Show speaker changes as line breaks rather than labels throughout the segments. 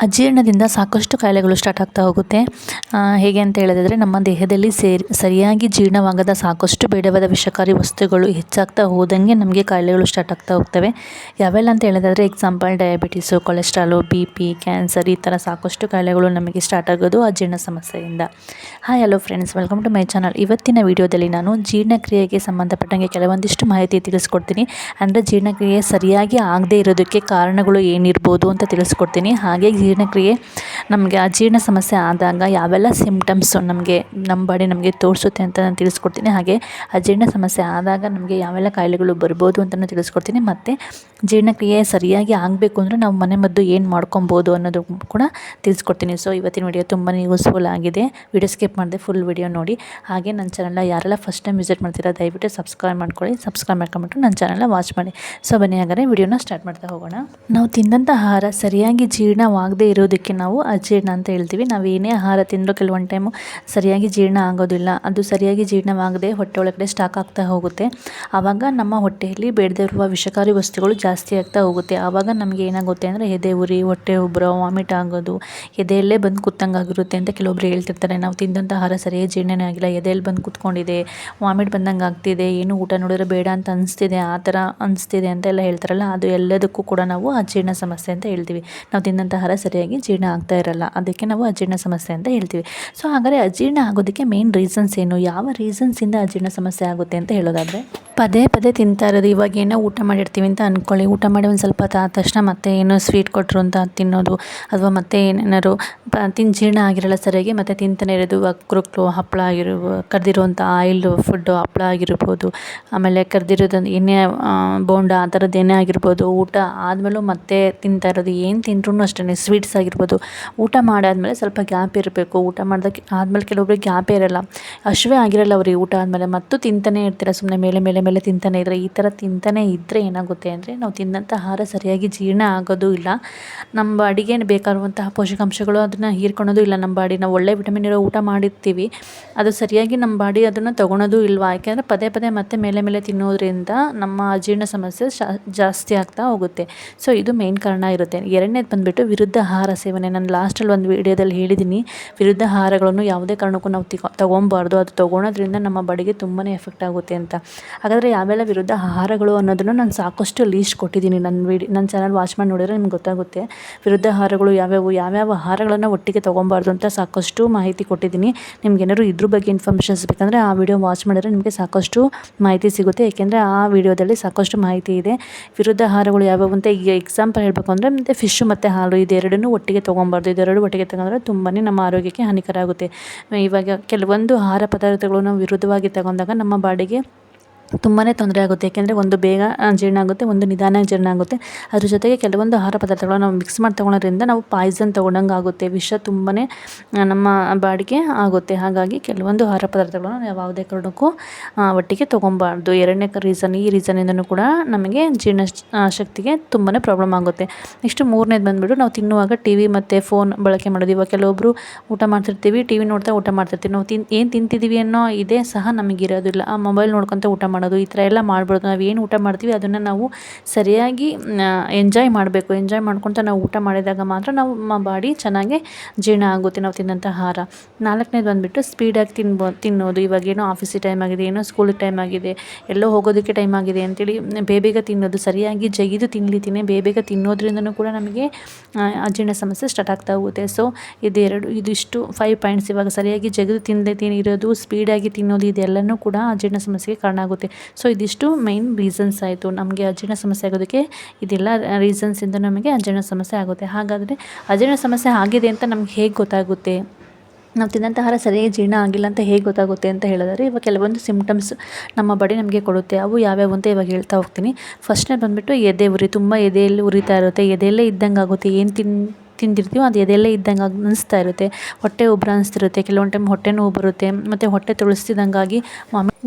ಅಜೀರ್ಣದಿಂದ ಸಾಕಷ್ಟು ಕಾಯಿಲೆಗಳು ಸ್ಟಾರ್ಟ್ ಆಗ್ತಾ ಹೋಗುತ್ತೆ. ಹೇಗೆ ಅಂತ ಹೇಳಿದ್ರೆ ನಮ್ಮ ದೇಹದಲ್ಲಿ ಸರಿಯಾಗಿ ಜೀರ್ಣವಾಗದ ಸಾಕಷ್ಟು ಬೇಡವಾದ ವಿಷಕಾರಿ ವಸ್ತುಗಳು ಹೆಚ್ಚಾಗ್ತಾ ಹೋದಂಗೆ ನಮಗೆ ಕಾಯಿಲೆಗಳು ಸ್ಟಾರ್ಟ್ ಆಗ್ತಾ ಹೋಗ್ತವೆ. ಯಾವೆಲ್ಲ ಅಂತ ಹೇಳಿದ್ರೆ example diabetes, cholesterol, BP, cancer, ಈ ಥರ ಸಾಕಷ್ಟು ಕಾಯಿಲೆಗಳು ನಮಗೆ ಸ್ಟಾರ್ಟ್ ಆಗೋದು ಅಜೀರ್ಣ ಸಮಸ್ಯೆಯಿಂದ. Hello friends, welcome to my channel. ಇವತ್ತಿನ ವಿಡಿಯೋದಲ್ಲಿ ನಾನು ಜೀರ್ಣಕ್ರಿಯೆಗೆ ಸಂಬಂಧಪಟ್ಟಂಗೆ ಕೆಲವೊಂದಿಷ್ಟು ಮಾಹಿತಿ ತಿಳಿಸ್ಕೊಡ್ತೀನಿ. ಅಂದರೆ ಜೀರ್ಣಕ್ರಿಯೆ ಸರಿಯಾಗಿ ಆಗದೇ ಇರೋದಕ್ಕೆ ಕಾರಣಗಳು ಏನಿರ್ಬೋದು ಅಂತ ತಿಳಿಸ್ಕೊಡ್ತೀನಿ. ಹಾಗೆ ಜೀರ್ಣಕ್ರಿಯೆ ನಮಗೆ ಅಜೀರ್ಣ ಸಮಸ್ಯೆ ಆದಾಗ ಯಾವೆಲ್ಲ ಸಿಂಪ್ಟಮ್ಸು ನಮ್ಮ ಬಾಡಿ ನಮಗೆ ತೋರಿಸುತ್ತೆ ಅಂತ ನಾನು ತಿಳಿಸ್ಕೊಡ್ತೀನಿ. ಹಾಗೆ ಅಜೀರ್ಣ ಸಮಸ್ಯೆ ಆದಾಗ ನಮಗೆ ಯಾವೆಲ್ಲ ಕಾಯಿಲೆಗಳು ಬರ್ಬೋದು ಅಂತಲೂ ತಿಳಿಸ್ಕೊಡ್ತೀನಿ. ಮತ್ತು ಜೀರ್ಣಕ್ರಿಯೆ ಸರಿಯಾಗಿ ಆಗಬೇಕು ಅಂದರೆ ನಾವು ಮನೆಮದ್ದು ಏನು ಮಾಡ್ಕೊಬೋದು ಅನ್ನೋದು ಕೂಡ ತಿಳಿಸ್ಕೊಡ್ತೀನಿ. ಸೊ ಇವತ್ತಿನ ವಿಡಿಯೋ ತುಂಬಾ ಯೂಸ್ಫುಲ್ ಆಗಿದೆ. ವಿಡಿಯೋ ಸ್ಕಿಪ್ ಮಾಡಿದೆ, ಫುಲ್ ವಿಡಿಯೋ ನೋಡಿ. ಹಾಗೆ ನನ್ನ ಚಾನಲ್ನ ಯಾರೆಲ್ಲ ಫಸ್ಟ್ ಟೈಮ್ ವಿಸಿಟ್ ಮಾಡ್ತೀರಾ ದಯವಿಟ್ಟು ಸಬ್ಸ್ಕ್ರೈಬ್ ಮಾಡ್ಕೊಳ್ಳಿ. ಸಬ್ಸ್ಕ್ರೈಬ್ ಮಾಡ್ಕೊಂಬಿಟ್ಟು ನನ್ನ ಚಾನಲ್ನ ವಾಚ್ ಮಾಡಿ. ಸೊ ಬನ್ನಿ ಹಾಗಾದರೆ ವಿಡಿಯೋನ ಸ್ಟಾರ್ಟ್ ಮಾಡ್ತಾ ಹೋಗೋಣ. ನಾವು ತಿಂದಂಥ ಆಹಾರ ಸರಿಯಾಗಿ ಜೀರ್ಣವಾಗದೇ ಇರೋದಕ್ಕೆ ನಾವು ಅಜೀರ್ಣ ಅಂತ ಹೇಳ್ತೀವಿ. ನಾವು ಏನೇ ಆಹಾರ ತಿಂದರೂ ಕೆಲವೊಂದು ಟೈಮು ಸರಿಯಾಗಿ ಜೀರ್ಣ ಆಗೋದಿಲ್ಲ. ಅದು ಸರಿಯಾಗಿ ಜೀರ್ಣವಾಗದೆ ಹೊಟ್ಟೆ ಒಳಗಡೆ ಸ್ಟಾಕ್ ಆಗ್ತಾ ಹೋಗುತ್ತೆ. ಆವಾಗ ನಮ್ಮ ಹೊಟ್ಟೆಯಲ್ಲಿ ಬೇಡದೇ ಇರುವ ವಿಷಕಾರಿ ವಸ್ತುಗಳು ಜಾಸ್ತಿ ಆಗ್ತಾ ಹೋಗುತ್ತೆ. ಆವಾಗ ನಮಗೆ ಏನಾಗುತ್ತೆ ಅಂದರೆ ಎದೆ ಉರಿ, ಹೊಟ್ಟೆ ಉಬ್ಬರ, ವಾಮಿಟ್ ಆಗೋದು, ಎದೆಯಲ್ಲೇ ಬಂದು ಕೂತಂಗಾಗಿರುತ್ತೆ ಅಂತ ಕೆಲವೊಬ್ರು ಹೇಳ್ತಿರ್ತಾರೆ. ನಾವು ತಿಂದಂಥ ಆಹಾರ ಸರಿಯಾಗಿ ಜೀರ್ಣನೇ ಆಗಿಲ್ಲ, ಎದೆಯಲ್ಲಿ ಬಂದು ಕೂತ್ಕೊಂಡಿದೆ, ವಾಮಿಟ್ ಬಂದಂಗೆ ಆಗ್ತಿದೆ, ಏನು ಊಟ ನೋಡಿದ್ರೆ ಬೇಡ ಅಂತ ಅನಿಸ್ತಿದೆ, ಆ ಥರ ಅನಿಸ್ತಿದೆ ಅಂತ ಎಲ್ಲ ಹೇಳ್ತಾರಲ್ಲ, ಅದು ಎಲ್ಲದಕ್ಕೂ ಕೂಡ ನಾವು ಅಜೀರ್ಣ ಸಮಸ್ಯೆ ಅಂತ ಹೇಳ್ತೀವಿ. ನಾವು ತಿಂದಂಥ ಆಹಾರ ಸರಿಯಾಗಿ ಜೀರ್ಣ ಆಗ್ತಾ ಇರಲ್ಲ, ಅದಕ್ಕೆ ನಾವು ಅಜೀರ್ಣ ಸಮಸ್ಯೆ ಅಂತ ಹೇಳ್ತೀವಿ. ಸೊ ಹಾಗಾದರೆ ಅಜೀರ್ಣ ಆಗೋದಕ್ಕೆ ಮೇನ್ ರೀಸನ್ಸ್ ಏನು, ಯಾವ ರೀಸನ್ಸಿಂದ ಅಜೀರ್ಣ ಸಮಸ್ಯೆ ಆಗುತ್ತೆ ಅಂತ ಹೇಳೋದಾದರೆ, ಪದೇ ಪದೇ ತಿಂತಾ ಇರೋದು. ಇವಾಗ ಏನೋ ಊಟ ಮಾಡಿರ್ತೀವಿ ಅಂತ ಅಂದ್ಕೊಳ್ಳಿ, ಊಟ ಮಾಡಿ ಒಂದು ಸ್ವಲ್ಪ ಆದ ತಕ್ಷಣ ಮತ್ತೆ ಏನೋ ಸ್ವೀಟ್ ಕೊಟ್ಟರು ಅಂತ ತಿನ್ನೋದು, ಅಥವಾ ಮತ್ತೆ ಏನೇನಾದ್ರು ಜೀರ್ಣ ಆಗಿರಲ್ಲ ಸರಿಯಾಗಿ, ಮತ್ತು ತಿಂತಾನೆ ಇರೋದು. ಕುರುಕ್ಲು, ಹಪ್ಪಳ ಕರೆದಿರುವಂಥ ಆಯಿಲ್ ಫುಡ್ಡು, ಹಪ್ಪಳ ಆಗಿರ್ಬೋದು, ಆಮೇಲೆ ಕರೆದಿರೋದೊಂದು ಎಣ್ಣೆ, ಬೋಂಡ, ಆ ಥರದ್ದು ಎಣ್ಣೆ ಆಗಿರ್ಬೋದು. ಊಟ ಆದಮೇಲೂ ಮತ್ತೆ ತಿಂತಾ ಇರೋದು, ಏನು ತಿಂದ್ರೂ ಅಷ್ಟೇ, ಸ್ವೀಟ್ಸ್ ಆಗಿರ್ಬೋದು. ಊಟ ಮಾಡಾದ್ಮೇಲೆ ಸ್ವಲ್ಪ ಗ್ಯಾಪ್ ಇರಬೇಕು. ಊಟ ಮಾಡಿದಕ್ಕೆ ಆದಮೇಲೆ ಕೆಲವೊಬ್ರಿಗೆ ಗ್ಯಾಪೇ ಇರಲ್ಲ, ಹಸಿವೆ ಆಗಿರಲ್ಲ ಅವ್ರಿಗೆ. ಊಟ ಆದಮೇಲೆ ಮತ್ತು ತಿಂತಾನೆ ಇರ್ತೀರ, ಸುಮ್ಮನೆ ಮೇಲೆ ಮೇಲೆ ಮೇಲೆ ತಿಂತಾನೆ ಇದ್ರೆ. ಈ ಥರ ತಿಂತಾನೆ ಇದ್ದರೆ ಏನಾಗುತ್ತೆ ಅಂದರೆ ನಾವು ತಿಂದಂಥ ಆಹಾರ ಸರಿಯಾಗಿ ಜೀರ್ಣ ಆಗೋದು ಇಲ್ಲ, ನಮ್ಮ ಬಾಡಿಗೆ ಬೇಕಾಗಿರುವಂತಹ ಪೋಷಕಾಂಶಗಳು ಅದನ್ನು ಹೀರ್ಕೊಳ್ಳೋದು ಇಲ್ಲ. ನಮ್ಮ ಬಾಡಿ ನಾವು ಒಳ್ಳೆ ವಿಟಮಿನ್ ಇರೋ ಊಟ ಮಾಡಿರ್ತೀವಿ, ಅದು ಸರಿಯಾಗಿ ನಮ್ಮ ಬಾಡಿ ಅದನ್ನು ತೊಗೊಳೋದು ಇಲ್ವಾ. ಯಾಕೆಂದರೆ ಪದೇ ಪದೇ ಮತ್ತೆ ಮೇಲೆ ಮೇಲೆ ತಿನ್ನೋದ್ರಿಂದ ನಮ್ಮ ಅಜೀರ್ಣ ಸಮಸ್ಯೆ ಜಾಸ್ತಿ ಆಗ್ತಾ ಹೋಗುತ್ತೆ. ಸೊ ಇದು ಮೇನ್ ಕಾರಣ ಇರುತ್ತೆ. ಎರಡನೇದು ಬಂದುಬಿಟ್ಟು ವಿರುದ್ಧ ಆಹಾರ ಸೇವನೆ. ನಾನು ಲಾಸ್ಟಲ್ಲಿ ಒಂದು ವಿಡಿಯೋದಲ್ಲಿ ಹೇಳಿದ್ದೀನಿ, ವಿರುದ್ಧ ಆಹಾರಗಳನ್ನು ಯಾವುದೇ ಕಾರಣಕ್ಕೂ ನಾವು ತೊಗೊಬಾರ್ದು. ಅದು ತೊಗೊಳೋದ್ರಿಂದ ನಮ್ಮ ಬಾಡಿಗೆ ತುಂಬಾ ಎಫೆಕ್ಟ್ ಆಗುತ್ತೆ ಅಂತ. ಹಾಗಾದರೆ ಯಾವೆಲ್ಲ ವಿರುದ್ಧ ಆಹಾರಗಳು ಅನ್ನೋದನ್ನು ನಾನು ಸಾಕಷ್ಟು ಲೀಸ್ಟ್ ಕೊಟ್ಟಿದ್ದೀನಿ. ನನ್ನ ಚಾನಲ್ ವಾಚ್ ಮಾಡಿ ನೋಡಿದ್ರೆ ನಿಮ್ಗೆ ಗೊತ್ತಾಗುತ್ತೆ ವಿರುದ್ಧ ಆಹಾರಗಳು ಯಾವ್ಯಾವ ಆಹಾರಗಳನ್ನು ಒಟ್ಟಿಗೆ ತೊಗೊಬಾರ್ದು ಅಂತ ಸಾಕಷ್ಟು ಮಾಹಿತಿ ಕೊಟ್ಟಿದ್ದೀನಿ. ನಿಮ್ಗೇನಾದ್ರು ಇದ್ರ ಬಗ್ಗೆ ಇನ್ಫಾರ್ಮೇಷನ್ಸ್ ಬೇಕಂದರೆ ಆ ವಿಡಿಯೋ ವಾಚ್ ಮಾಡಿದ್ರೆ ನಿಮಗೆ ಸಾಕಷ್ಟು ಮಾಹಿತಿ ಸಿಗುತ್ತೆ. ಏಕೆಂದರೆ ಆ ವಿಡಿಯೋದಲ್ಲಿ ಸಾಕಷ್ಟು ಮಾಹಿತಿ ಇದೆ. ವಿರುದ್ಧ ಆಹಾರಗಳು ಯಾವ್ಯಾವು ಅಂತ ಈಗ ಎಕ್ಸಾಂಪಲ್ ಹೇಳಬೇಕು ಅಂದರೆ, ಮತ್ತು ಫಿಶ್ಶು ಮತ್ತು ಹಾಲು ಇದೆರಡನ್ನೂ ಒಟ್ಟಿಗೆ ತೊಗೊಬಾರ್ದು. ಇದೆರಡು ಒಟ್ಟಿಗೆ ತಗೊಂಡ್ರೆ ತುಂಬಾ ನಮ್ಮ ಆರೋಗ್ಯಕ್ಕೆ ಹಾನಿಕರ ಆಗುತ್ತೆ. ಇವಾಗ ಕೆಲವೊಂದು ಆಹಾರ ಪದಾರ್ಥಗಳು ನಾವು ವಿರುದ್ಧವಾಗಿ ತಗೊಂಡಾಗ ನಮ್ಮ ಬಾಡಿಗೆ ತುಂಬಾ ತೊಂದರೆ ಆಗುತ್ತೆ. ಏಕೆಂದರೆ ಒಂದು ಬೇಗ ಜೀರ್ಣ ಆಗುತ್ತೆ, ಒಂದು ನಿಧಾನವಾಗಿ ಜೀರ್ಣ ಆಗುತ್ತೆ. ಅದ್ರ ಜೊತೆಗೆ ಕೆಲವೊಂದು ಆಹಾರ ಪದಾರ್ಥಗಳು ನಾವು ಮಿಕ್ಸ್ ಮಾಡಿ ತೊಗೊಳೋದ್ರಿಂದ ನಾವು ಪಾಯ್ಸನ್ ತೊಗೊಂಡಂಗೆ ಆಗುತ್ತೆ, ವಿಷ ತುಂಬಾ ನಮ್ಮ ಬಾಡಿಗೆ ಆಗುತ್ತೆ. ಹಾಗಾಗಿ ಕೆಲವೊಂದು ಆಹಾರ ಪದಾರ್ಥಗಳನ್ನು ಯಾವುದೇ ಕಾರಣಕ್ಕೂ ಒಟ್ಟಿಗೆ ತೊಗೊಬಾರ್ದು. ಎರಡನೇ ಈ ರೀಸನಿಂದನೂ ಕೂಡ ನಮಗೆ ಜೀರ್ಣ ಶಕ್ತಿಗೆ ತುಂಬಾ ಪ್ರಾಬ್ಲಮ್ ಆಗುತ್ತೆ. ನೆಕ್ಸ್ಟ್ ಮೂರನೇದು ಬಂದುಬಿಟ್ಟು ನಾವು ತಿನ್ನುವಾಗ TV ಮತ್ತು ಫೋನ್ ಬಳಕೆ ಮಾಡೋದು. ಇವಾಗ ಕೆಲವೊಬ್ಬರು ಊಟ ಮಾಡ್ತಿರ್ತೀವಿ, TV ನೋಡ್ತಾ ಊಟ ಮಾಡ್ತಿರ್ತೀವಿ. ನಾವು ಏನು ತಿಂತಿದ್ದೀವಿ ಅನ್ನೋ ಇದೇ ಸಹ ನಮಗಿರೋದಿಲ್ಲ. ಆ ಮೊಬೈಲ್ ನೋಡ್ಕೊತ ಊಟ ಮಾಡೋದು, ಈ ಥರ ಎಲ್ಲ ಮಾಡ್ಬಾರ್ದು. ನಾವು ಏನು ಊಟ ಮಾಡ್ತೀವಿ ಅದನ್ನು ನಾವು ಸರಿಯಾಗಿ ಎಂಜಾಯ್ ಮಾಡಬೇಕು. ಎಂಜಾಯ್ ಮಾಡ್ಕೊತ ನಾವು ಊಟ ಮಾಡಿದಾಗ ಮಾತ್ರ ನಮ್ಮ ಬಾಡಿ ಚೆನ್ನಾಗಿ ಜೀರ್ಣ ಆಗುತ್ತೆ ನಾವು ತಿನ್ನೋಂಥ ಆಹಾರ. ನಾಲ್ಕನೇದು ಬಂದುಬಿಟ್ಟು ಸ್ಪೀಡಾಗಿ ತಿನ್ನೋದು. ಇವಾಗ ಏನೋ ಆಫೀಸಿಗೆ ಟೈಮ್ ಆಗಿದೆ, ಏನೋ ಸ್ಕೂಲಿಗೆ ಟೈಮ್ ಆಗಿದೆ, ಎಲ್ಲೋ ಹೋಗೋದಕ್ಕೆ ಟೈಮ್ ಆಗಿದೆ ಅಂತೇಳಿ ಬೇಗ ತಿನ್ನೋದು. ಸರಿಯಾಗಿ ಜಗಿದು ತಿನ್ನಲಿತೀನಿ ಬೇಗ ತಿನ್ನೋದ್ರಿಂದನೂ ಕೂಡ ನಮಗೆ ಅಜೀರ್ಣ ಸಮಸ್ಯೆ ಸ್ಟಾರ್ಟ್ ಆಗ್ತಾ ಹೋಗುತ್ತೆ. ಸೊ ಇದಿಷ್ಟು 5 ಪಾಯಿಂಟ್ಸ್. ಇವಾಗ ಸರಿಯಾಗಿ ಜಗಿದು ತಿನ್ನೋದು, ಸ್ಪೀಡಾಗಿ ತಿನ್ನೋದು, ಇದೆಲ್ಲನೂ ಕೂಡ ಅಜೀರ್ಣ ಸಮಸ್ಯೆಗೆ ಕಾರಣ ಆಗುತ್ತೆ. ಸೊ ಇದಿಷ್ಟು ಮೈನ್ ರೀಸನ್ಸ್ ಆಯಿತು ನಮಗೆ ಅಜೀರ್ಣ ಸಮಸ್ಯೆ ಆಗೋದಕ್ಕೆ. ಇದೆಲ್ಲ ರೀಸನ್ಸಿಂದ ನಮಗೆ ಅಜೀರ್ಣ ಸಮಸ್ಯೆ ಆಗುತ್ತೆ. ಹಾಗಾದರೆ ಅಜೀರ್ಣ ಸಮಸ್ಯೆ ಆಗಿದೆ ಅಂತ ನಮ್ಗೆ ಹೇಗೆ ಗೊತ್ತಾಗುತ್ತೆ, ನಾವು ತಿನ್ನಂಥ ಆಹಾರ ಸರಿಯಾಗಿ ಜೀರ್ಣ ಆಗಿಲ್ಲ ಅಂತ ಹೇಗೆ ಗೊತ್ತಾಗುತ್ತೆ ಅಂತ ಹೇಳಿದ್ರೆ, ಇವಾಗ ಕೆಲವೊಂದು ಸಿಂಪ್ಟಮ್ಸ್ ನಮ್ಮ ಬಾಡಿ ನಮಗೆ ಕೊಡುತ್ತೆ. ಅವು ಯಾವ್ಯಾವು ಅಂತ ಇವಾಗ ಹೇಳ್ತಾ ಹೋಗ್ತೀನಿ. ಫಸ್ಟ್ನೇ ಬಂದುಬಿಟ್ಟು ಎದೆ ಉರಿ. ತುಂಬ ಎದೆಯಲ್ಲಿ ಉರಿತಾ ಇರುತ್ತೆ, ಎದೆಯಲ್ಲೇ ಇದ್ದಂಗೆ ಆಗುತ್ತೆ. ಏನು ತಿಂದಿರ್ತೀವೋ ಅದು ಎದೆಯಲ್ಲೇ ಇದ್ದಂಗೆ ಅನಿಸ್ತಾ ಇರುತ್ತೆ. ಹೊಟ್ಟೆ ಉಬ್ಬರ ಅನಿಸ್ತಿರುತ್ತೆ, ಕೆಲವೊಂದು ಟೈಮ್ ಹೊಟ್ಟೆನೂ ಬರುತ್ತೆ, ಮತ್ತು ಹೊಟ್ಟೆ ತುಳಿಸ್ತಿದ್ದಂಗಾಗಿ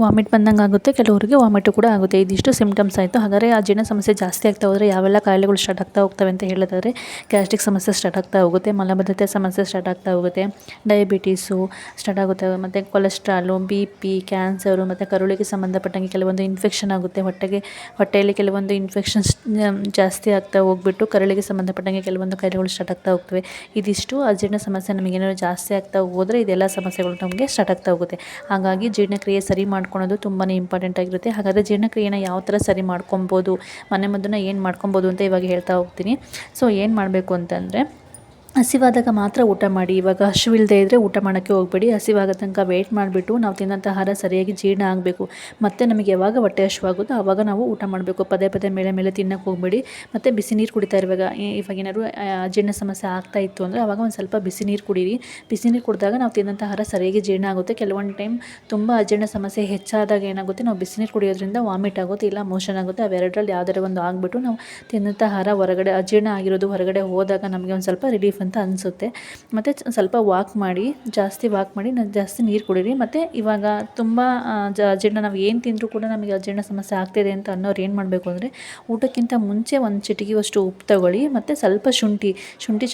ವಾಮಿಟ್ ಬಂದಂಗೆ ಆಗುತ್ತೆ, ಕೆಲವರಿಗೆ ವಾಮಿಟು ಕೂಡ ಆಗುತ್ತೆ. ಇದಿಷ್ಟು ಸಿಮ್ಟಮ್ಸ್ ಆಯಿತು. ಹಾಗಾದರೆ ಆ ಜೀರ್ಣ ಸಮಸ್ಯೆ ಜಾಸ್ತಿ ಆಗ್ತಾ ಹೋದರೆ ಯಾವೆಲ್ಲ ಕಾಯಿಲೆಗಳು ಸ್ಟಾರ್ಟ್ ಆಗ್ತಾ ಹೋಗ್ತವೆ ಅಂತ ಹೇಳಿದ್ರೆ ಗ್ಯಾಸ್ಟ್ರಿಕ್ ಸಮಸ್ಯೆ ಸ್ಟಾರ್ಟ್ ಆಗ್ತಾ ಹೋಗುತ್ತೆ, ಮಲಬದ್ಧತೆ ಸಮಸ್ಯೆ ಸ್ಟಾರ್ಟ್ ಆಗ್ತಾ ಹೋಗುತ್ತೆ, ಡಯಾಬಿಟೀಸು ಸ್ಟಾರ್ಟ್ ಆಗುತ್ತೆ, ಮತ್ತು ಕೊಲೆಸ್ಟ್ರಾಲು, BP, ಕ್ಯಾನ್ಸರು, ಮತ್ತು ಕರುಳಿಗೆ ಸಂಬಂಧಪಟ್ಟಂಗೆ ಕೆಲವೊಂದು ಇನ್ಫೆಕ್ಷನ್ ಆಗುತ್ತೆ. ಹೊಟ್ಟೆಯಲ್ಲಿ ಕೆಲವೊಂದು ಇನ್ಫೆಕ್ಷನ್ಸ್ ಜಾಸ್ತಿ ಆಗ್ತಾ ಹೋಗ್ಬಿಟ್ಟು ಕರುಳಿಗೆ ಸಂಬಂಧಪಟ್ಟಂಗೆ ಕೆಲವೊಂದು ಕಾಯಿಲೆಗಳು ಸ್ಟಾರ್ಟ್ ಆಗ್ತಾ ಹೋಗ್ತವೆ. ಇದಿಷ್ಟು ಅಜೀರ್ಣ ಸಮಸ್ಯೆ ನಮಗೇನಾದ್ರು ಜಾಸ್ತಿ ಆಗ್ತಾ ಹೋದರೆ ಇದೆಲ್ಲ ಸಮಸ್ಯೆಗಳು ನಮಗೆ ಸ್ಟಾರ್ಟ್ ಆಗ್ತಾ ಹೋಗುತ್ತೆ. ಹಾಗಾಗಿ ಜೀರ್ಣಕ್ರಿಯೆ ಸರಿ ಮಾಡ್ಕೊಳೋದು ತುಂಬಾ ಇಂಪಾರ್ಟೆಂಟ್ ಆಗಿರುತ್ತೆ. ಹಾಗಾದರೆ ಜೀರ್ಣಕ್ರಿಯೆನ ಯಾವ ಥರ ಸರಿ ಮಾಡ್ಕೊಬೋದು, ಮನೆಮದ್ದನ್ನು ಏನು ಮಾಡ್ಕೊಬೋದು ಅಂತ ಇವಾಗ ಹೇಳ್ತಾ ಹೋಗ್ತೀನಿ. ಸೊ ಏನು ಮಾಡಬೇಕು ಅಂತಂದರೆ, ಹಸಿವಾದಾಗ ಮಾತ್ರ ಊಟ ಮಾಡಿ. ಇವಾಗ ಹಸಿವಿಲ್ಲದೆ ಇದ್ದರೆ ಊಟ ಮಾಡೋಕ್ಕೆ ಹೋಗಬೇಡಿ. ಹಸಿವಾಗೋ ತನಕ ವೆಯ್ಟ್ ಮಾಡಿಬಿಟ್ಟು ನಾವು ತಿನ್ನೋಂಥ ಆಹಾರ ಸರಿಯಾಗಿ ಜೀರ್ಣ ಆಗಬೇಕು. ಮತ್ತು ನಮಗೆ ಯಾವಾಗ ಹೊಟ್ಟೆ ಹಸಿವಾಗುತ್ತೋ ಆವಾಗ ನಾವು ಊಟ ಮಾಡಬೇಕು. ಪದೇ ಪದೇ ಮೇಲೆ ತಿನ್ನೋಕ್ಕೆ ಹೋಗಬೇಡಿ. ಮತ್ತು ಬಿಸಿ ನೀರು ಕುಡಿತಾ ಇವಾಗ ಏನಾದ್ರು ಅಜೀರ್ಣ ಸಮಸ್ಯೆ ಆಗ್ತಾ ಇತ್ತು ಅಂದರೆ ಆವಾಗ ಒಂದು ಸ್ವಲ್ಪ ಬಿಸಿ ನೀರು ಕುಡೀರಿ. ಬಿಸಿ ನೀರು ಕುಡಿದಾಗ ನಾವು ತಿನ್ನೋಂಥ ಆಹಾರ ಸರಿಯಾಗಿ ಜೀರ್ಣ ಆಗುತ್ತೆ. ಕೆಲವೊಂದು ಟೈಮ್ ತುಂಬ ಅಜೀರ್ಣ ಸಮಸ್ಯೆ ಹೆಚ್ಚಾದಾಗ ಏನಾಗುತ್ತೆ, ನಾವು ಬಿಸಿ ನೀರು ಕುಡಿಯೋದ್ರಿಂದ ವಾಮಿಟ್ ಆಗುತ್ತೆ, ಇಲ್ಲ ಮೋಷನ್ ಆಗುತ್ತೆ. ಅವೆರಡರಲ್ಲಿ ಯಾವುದಾದ್ರು ಒಂದು ಆಗಿಬಿಟ್ಟು ನಾವು ತಿನ್ನೋಂಥ ಆಹಾರ ಹೊರಗಡೆ ಅಜೀರ್ಣ ಆಗಿರೋದು ಹೊರಗಡೆ ಹೋದಾಗ ನಮಗೆ ಒಂದು ಸ್ವಲ್ಪ ರಿಲೀಫ್ ಅಂತ ಅನಿಸುತ್ತೆ. ಮತ್ತು ಸ್ವಲ್ಪ ವಾಕ್ ಮಾಡಿ, ಜಾಸ್ತಿ ನೀರು ಕುಡೀರಿ. ಮತ್ತು ಇವಾಗ ತುಂಬ ಅಜೀರ್ಣ ನಾವು ಏನು ತಿಂದರೂ ಕೂಡ ನಮಗೆ ಅಜೀರ್ಣ ಸಮಸ್ಯೆ ಆಗ್ತಿದೆ ಅಂತ ಅನ್ನೋರು ಏನು ಮಾಡಬೇಕು ಅಂದರೆ, ಊಟಕ್ಕಿಂತ ಮುಂಚೆ ಒಂದು ಚಿಟಿಕೆಯಷ್ಟು ಉಪ್ಪು ತಗೊಳ್ಳಿ, ಮತ್ತು ಸ್ವಲ್ಪ ಶುಂಠಿ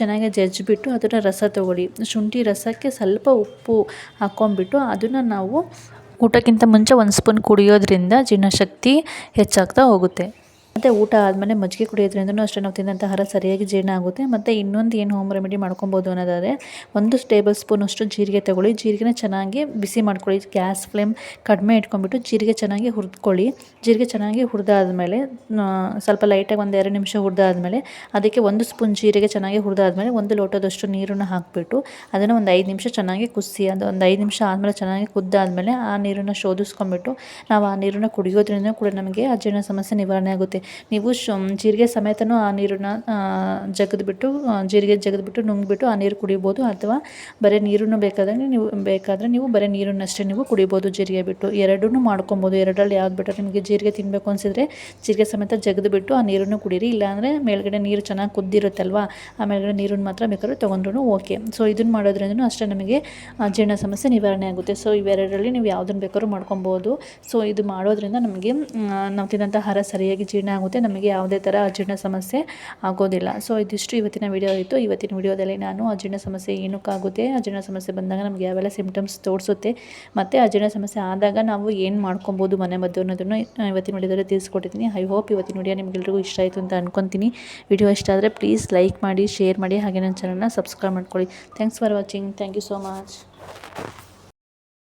ಚೆನ್ನಾಗಿ ಜಜ್ಜಿಬಿಟ್ಟು ಅದರ ರಸ ತಗೊಳ್ಳಿ. ಶುಂಠಿ ರಸಕ್ಕೆ ಸ್ವಲ್ಪ ಉಪ್ಪು ಹಾಕ್ಕೊಂಬಿಟ್ಟು ಅದನ್ನು ನಾವು ಊಟಕ್ಕಿಂತ ಮುಂಚೆ 1 ಸ್ಪೂನ್ ಕುಡಿಯೋದ್ರಿಂದ ಜೀರ್ಣಶಕ್ತಿ ಹೆಚ್ಚಾಗ್ತಾ ಹೋಗುತ್ತೆ. ಮತ್ತು ಊಟ ಆದಮೇಲೆ ಮಜ್ಜಿಗೆ ಕುಡಿಯೋದ್ರಿಂದನೂ ಅಷ್ಟೇ ನಾವು ತಿನ್ನೋಂಥ ಆಹಾರ ಸರಿಯಾಗಿ ಜೀರ್ಣ ಆಗುತ್ತೆ. ಮತ್ತು ಇನ್ನೊಂದು ಏನು ಹೋಮ್ ರೆಮಿಡಿ ಮಾಡ್ಕೊಬೋದು ಅನ್ನೋದಾದರೆ, 1 ಟೇಬಲ್ ಸ್ಪೂನಷ್ಟು ಜೀರಿಗೆ ತಗೊಳ್ಳಿ. ಜೀರಿಗೆನ ಚೆನ್ನಾಗಿ ಬಿಸಿ ಮಾಡ್ಕೊಳ್ಳಿ. ಗ್ಯಾಸ್ ಫ್ಲೇಮ್ ಕಡಿಮೆ ಇಟ್ಕೊಂಡ್ಬಿಟ್ಟು ಜೀರಿಗೆ ಚೆನ್ನಾಗಿ ಹುರಿದ್ಕೊಳ್ಳಿ. ಜೀರಿಗೆ ಚೆನ್ನಾಗಿ ಹುರಿದಾದ್ಮೇಲೆ ಸ್ವಲ್ಪ ಲೈಟಾಗಿ 1-2 ನಿಮಿಷ ಹುರಿದಾದ್ಮೇಲೆ ಅದಕ್ಕೆ 1 ಸ್ಪೂನ್ ಜೀರಿಗೆ ಚೆನ್ನಾಗಿ ಹುರಿದಾದ್ಮೇಲೆ 1 ಲೋಟದಷ್ಟು ನೀರನ್ನು ಹಾಕಿಬಿಟ್ಟು ಅದನ್ನು ಒಂದು 5 ನಿಮಿಷ ಚೆನ್ನಾಗಿ ಕುದಿಸಿ. ಅದು ಒಂದು 5 ನಿಮಿಷ ಆದಮೇಲೆ ಚೆನ್ನಾಗಿ ಕುದ್ದಾದಮೇಲೆ ಆ ನೀರನ್ನು ಶೋಧಿಸ್ಕೊಂಡ್ಬಿಟ್ಟು ನಾವು ಆ ನೀರನ್ನು ಕುಡಿಯೋದ್ರಿಂದ ಕೂಡ ನಮಗೆ ಅಜೀರ್ಣ ಸಮಸ್ಯೆ ನಿವಾರಣೆ ಆಗುತ್ತೆ. ನೀವು ಜೀರಿಗೆ ಸಮೇತನೂ ಆ ನೀರನ್ನು ಜಗದ್ಬಿಟ್ಟು ನುಂಗ್ಬಿಟ್ಟು ಆ ನೀರು ಕುಡಿಬೋದು. ಅಥವಾ ಬರೀ ನೀರನ್ನು ಬೇಕಾದರೆ ನೀವು ಬರೀ ನೀರನ್ನಷ್ಟೇ ನೀವು ಕುಡಿಬೋದು, ಜೀರಿಗೆ ಬಿಟ್ಟು. ಎರಡನ್ನೂ ಮಾಡ್ಕೊಬೋದು. ಎರಡರಲ್ಲಿ ಯಾವ್ದು ಬಿಟ್ಟರೆ ನಿಮಗೆ ಜೀರಿಗೆ ತಿನ್ನಬೇಕು ಅನಿಸಿದ್ರೆ ಜೀರಿಗೆ ಸಮೇತ ಜಗದ್ಬಿಟ್ಟು ಆ ನೀರನ್ನು ಕುಡೀರಿ. ಇಲ್ಲಾಂದರೆ ಮೇಲ್ಗಡೆ ನೀರು ಚೆನ್ನಾಗಿ ಕುದ್ದಿರುತ್ತಲ್ವ, ಆ ಮೇಲ್ಗಡೆ ನೀರನ್ನು ಮಾತ್ರ ಬೇಕಾದ್ರೆ ತೊಗೊಂಡ್ರೂ ಓಕೆ. ಸೊ ಇದನ್ನು ಮಾಡೋದ್ರಿಂದ ಅಷ್ಟೇ ನಮಗೆ ಜೀರ್ಣ ಸಮಸ್ಯೆ ನಿವಾರಣೆ ಆಗುತ್ತೆ. ಸೊ ಇವೆರಡರಲ್ಲಿ ನೀವು ಯಾವುದನ್ನು ಬೇಕಾದ್ರೂ ಮಾಡ್ಕೊಬೋದು. ಸೊ ಇದು ಮಾಡೋದ್ರಿಂದ ನಮಗೆ ನಾವು ತಿನ್ನೋಂಥ ಆಹಾರ ಸರಿಯಾಗಿ ಜೀರ್ಣ ಆಗುತ್ತೆ, ನಮಗೆ ಯಾವುದೇ ಥರ ಅಜೀರ್ಣ ಸಮಸ್ಯೆ ಆಗೋದಿಲ್ಲ. ಸೊ ಇದಿಷ್ಟು ಇವತ್ತಿನ ವಿಡಿಯೋ ಇತ್ತು. ಇವತ್ತಿನ ವಿಡಿಯೋದಲ್ಲಿ ನಾನು ಅಜೀರ್ಣ ಸಮಸ್ಯೆ ಏನಕ್ಕಾಗುತ್ತೆ, ಅಜೀರ್ಣ ಸಮಸ್ಯೆ ಬಂದಾಗ ನಮಗೆ ಯಾವೆಲ್ಲ ಸಿಮ್ಟಮ್ಸ್ ತೋರಿಸುತ್ತೆ, ಮತ್ತು ಅಜೀರ್ಣ ಸಮಸ್ಯೆ ಆದಾಗ ನಾವು ಏನು ಮಾಡ್ಕೊಬೋದು ಮನೆಮದ್ದು ಅನ್ನೋದನ್ನು ಇವತ್ತಿನ ವಿಡಿಯೋದಲ್ಲಿ ತಿಳಿಸ್ಕೊಟ್ಟಿದ್ದೀನಿ. ಐ ಹೋಪ್ ಇವತ್ತಿನ ವಿಡಿಯೋ ನಿಮಗೆಲ್ಲರಿಗೂ ಇಷ್ಟ ಆಯಿತು ಅಂತ ಅನ್ಕೊತೀನಿ. ವಿಡಿಯೋ ಇಷ್ಟ ಆದರೆ ಪ್ಲೀಸ್ ಲೈಕ್ ಮಾಡಿ, ಶೇರ್ ಮಾಡಿ, ಹಾಗೆ ನನ್ನ ಚಾನಲ್ನ ಸಬ್ಸ್ಕ್ರೈಬ್ ಮಾಡ್ಕೊಳ್ಳಿ. Thanks for watching. Thank you so much.